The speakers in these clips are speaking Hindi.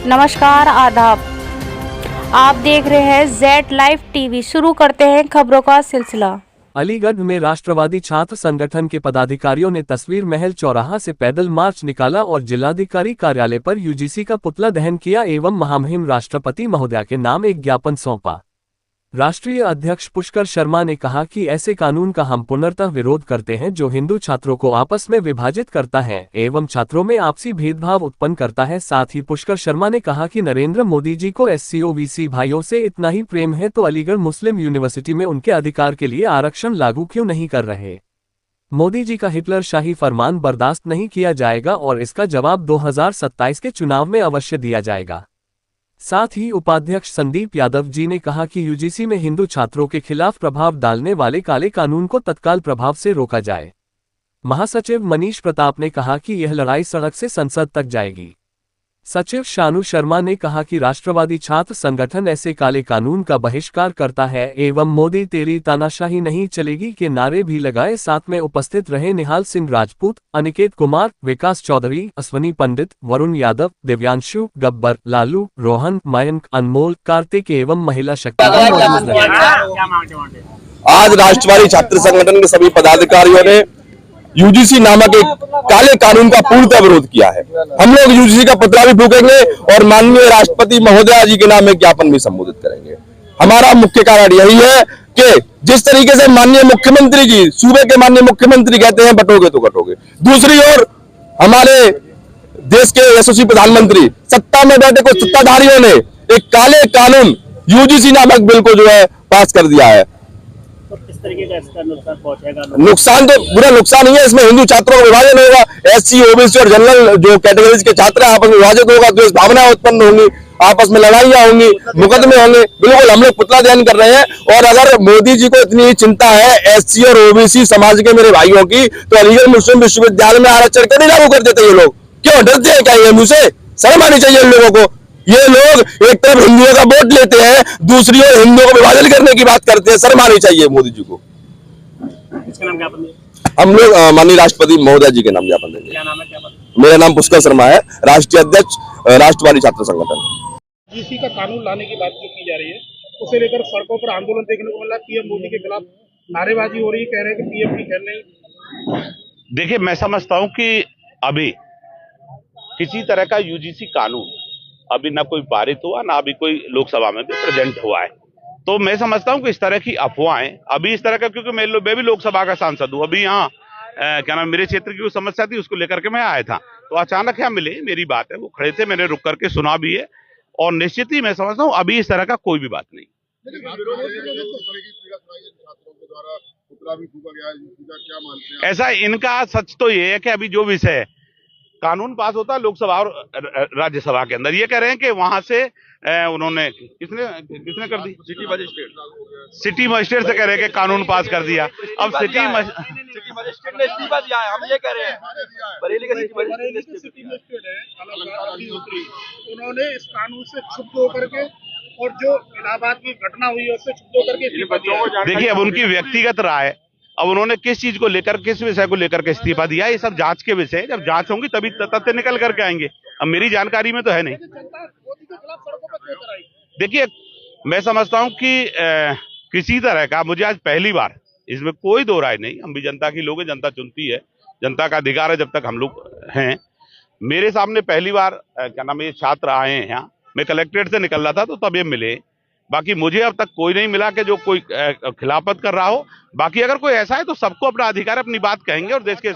नमस्कार, आदाब। आप देख रहे हैं जेड लाइव टीवी। शुरू करते हैं खबरों का सिलसिला। अलीगढ़ में राष्ट्रवादी छात्र संगठन के पदाधिकारियों ने तस्वीर महल चौराहा से पैदल मार्च निकाला और जिलाधिकारी कार्यालय पर यूजीसी का पुतला दहन किया एवं महामहिम राष्ट्रपति महोदया के नाम एक ज्ञापन सौंपा। राष्ट्रीय अध्यक्ष पुष्कर शर्मा ने कहा कि ऐसे कानून का हम पूर्णतः विरोध करते हैं जो हिंदू छात्रों को आपस में विभाजित करता है एवं छात्रों में आपसी भेदभाव उत्पन्न करता है। साथ ही पुष्कर शर्मा ने कहा कि नरेंद्र मोदी जी को एससी ओबीसी भाइयों से इतना ही प्रेम है तो अलीगढ़ मुस्लिम यूनिवर्सिटी में उनके अधिकार के लिए आरक्षण लागू क्यों नहीं कर रहे। मोदी जी का हिटलर शाही फरमान बर्दाश्त नहीं किया जाएगा और इसका जवाब 2027 के चुनाव में अवश्य दिया जाएगा। साथ ही उपाध्यक्ष संदीप यादव जी ने कहा कि यूजीसी में हिंदू छात्रों के खिलाफ प्रभाव डालने वाले काले कानून को तत्काल प्रभाव से रोका जाए। महासचिव मनीष प्रताप ने कहा कि यह लड़ाई सड़क से संसद तक जाएगी। सचिव शानू शर्मा ने कहा कि राष्ट्रवादी छात्र संगठन ऐसे काले कानून का बहिष्कार करता है एवं मोदी तेरी तानाशाही नहीं चलेगी के नारे भी लगाए। साथ में उपस्थित रहे निहाल सिंह राजपूत, अनिकेत कुमार, विकास चौधरी, अश्वनी पंडित, वरुण यादव, दिव्यांशु, गब्बर, लालू, रोहन, मयंक, अनमोल, कार्तिक एवं महिला शक्ति। आज राष्ट्रवादी छात्र संगठन के सभी पदाधिकारियों ने यूजीसी नामक एक काले कानून का पूर्णतः विरोध किया है। हम लोग यूजीसी का पुतला भी फूकेंगे और माननीय राष्ट्रपति महोदया जी के नाम एक ज्ञापन भी संबोधित करेंगे। हमारा मुख्य कारण यही है कि जिस तरीके से माननीय मुख्यमंत्री जी, सूबे के माननीय मुख्यमंत्री कहते हैं बटोगे तो कटोगे, दूसरी ओर हमारे देश के यशस्वी प्रधानमंत्री सत्ता में बैठे कुछ सत्ताधारियों ने एक काले कानून यूजीसी नामक बिल को जो है पास कर दिया है। तो किस तरीके का इसका नुकसान पहुंचेगा? नुकसान तो बुरा नुकसान ही है। इसमें हिंदू छात्रों का विभाजन होगा, एससी ओबीसी और जनरल जो कैटेगरीज के छात्र हैं आपस में विभाजित होगा, द्वेष भावना उत्पन्न होंगी, आपस में लड़ाइयां होंगी, मुकदमे होंगे। बिल्कुल हम लोग पुतला दहन कर रहे हैं। और अगर मोदी जी को इतनी चिंता है एससी और ओबीसी समाज के मेरे भाइयों की, तो अलीगढ़ मुस्लिम विश्वविद्यालय में आरक्षण क्यों नहीं लागू कर देते? ये लोग क्यों डरते हैं? क्या ये मुंह से शर्म आनी चाहिए इन लोगों को। ये लोग एक तरफ हिंदुओं का वोट लेते हैं, दूसरी ओर हिंदुओं को विभाजन करने की बात करते हैं। शर्म आनी चाहिए मोदी जी को। इसका नाम ज्ञापन दें? हम लोग माननीय राष्ट्रपति महोदया जी के नाम ज्ञापन देंगे। क्या नाम है ज्ञापन? मेरा नाम पुष्कर शर्मा है, राष्ट्रीय अध्यक्ष राष्ट्रवादी छात्र संगठन। यूजीसी का कानून लाने की बात जो की जा रही है उसे लेकर सड़कों पर आंदोलन देखने को मिला। पीएम मोदी के खिलाफ नारेबाजी हो रही है, कह रहे हैं कि पीएम की खैर नहीं। देखिए, मैं समझता हूं कि अभी किसी तरह का यूजीसी कानून अभी ना कोई पारित हुआ, ना अभी कोई लोकसभा में भी प्रेजेंट हुआ है। तो मैं समझता हूं कि इस तरह की अफवाहें अभी इस तरह का, क्योंकि मैं भी लोकसभा का सांसद हूं, अभी यहाँ क्या नाम मेरे क्षेत्र की समस्या थी उसको लेकर के मैं आया था, तो अचानक यहाँ मिले, मेरी बात है, वो खड़े थे, मैंने रुक करके सुना भी है और निश्चित ही मैं समझता हूँ अभी इस तरह का कोई भी बात नहीं। ऐसा इनका सच तो ये है कि अभी जो विषय कानून पास होता है लोकसभा और राज्यसभा के अंदर, ये कह रहे हैं कि वहां से उन्होंने किसने कर दी, सिटी मजिस्ट्रेट से कह रहे हैं कि कानून पास कर दिया। अब सिटी मजिस्ट्रेट ने इस्तीफा दिया है, हम ये कह रहे हैं। बरेली का सिटी मजिस्ट्रेट है, उन्होंने इस कानून से क्षुब्ध होकर के और जो इलाहाबाद की घटना हुई है उससे क्षुब्ध होकर के। देखिए, अब उनकी व्यक्तिगत राय, अब उन्होंने किस चीज को लेकर, किस विषय को लेकर के इस्तीफा दिया, ये सब जांच के विषय, जब जांच होंगी तभी तथ्य निकल करके आएंगे। अब मेरी जानकारी में तो है नहीं। देखिए, मैं समझता हूं कि किसी तरह का, मुझे आज पहली बार, इसमें कोई दो राय नहीं, हम भी जनता की लोग हैं, जनता चुनती है, जनता का अधिकार है जब तक हम लोग हैं। मेरे सामने पहली बार क्या नाम ये छात्र आए हैं यहाँ, मैं कलेक्ट्रेट से निकल रहा था तो तब ये मिले। बाकी मुझे अब तक कोई नहीं मिला कि जो कोई खिलाफत कर रहा हो। बाकी अगर कोई ऐसा है तो सबको अपना अधिकार, अपनी बात कहेंगे। और देश के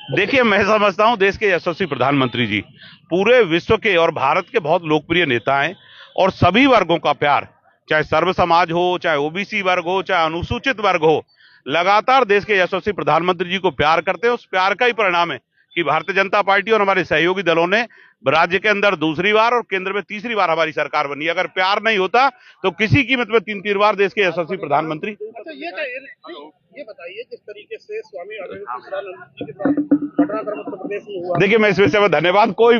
देखिए, मैं समझता हूं देश के यशस्वी प्रधानमंत्री जी पूरे विश्व के और भारत के बहुत लोकप्रिय नेता हैं और सभी वर्गों का प्यार, चाहे सर्व समाज हो, चाहे ओबीसी वर्ग हो, चाहे अनुसूचित वर्ग हो, लगातार देश के यशस्वी प्रधानमंत्री जी को प्यार करते हैं। उस प्यार का ही परिणाम है कि भारतीय जनता पार्टी और हमारे सहयोगी दलों ने राज्य के अंदर दूसरी बार और केंद्र में तीसरी बार हमारी सरकार बनी। अगर प्यार नहीं होता तो किसी कीमत में 3 बार देश के यशस्वी प्रधानमंत्री। अच्छा, ये बताइए जिस तरीके से स्वामी अविवेकानंद जी के साथ घटनाक्रम उत्तर प्रदेश में हुआ। देखिए, मैं इस विषय में धन्यवाद कोई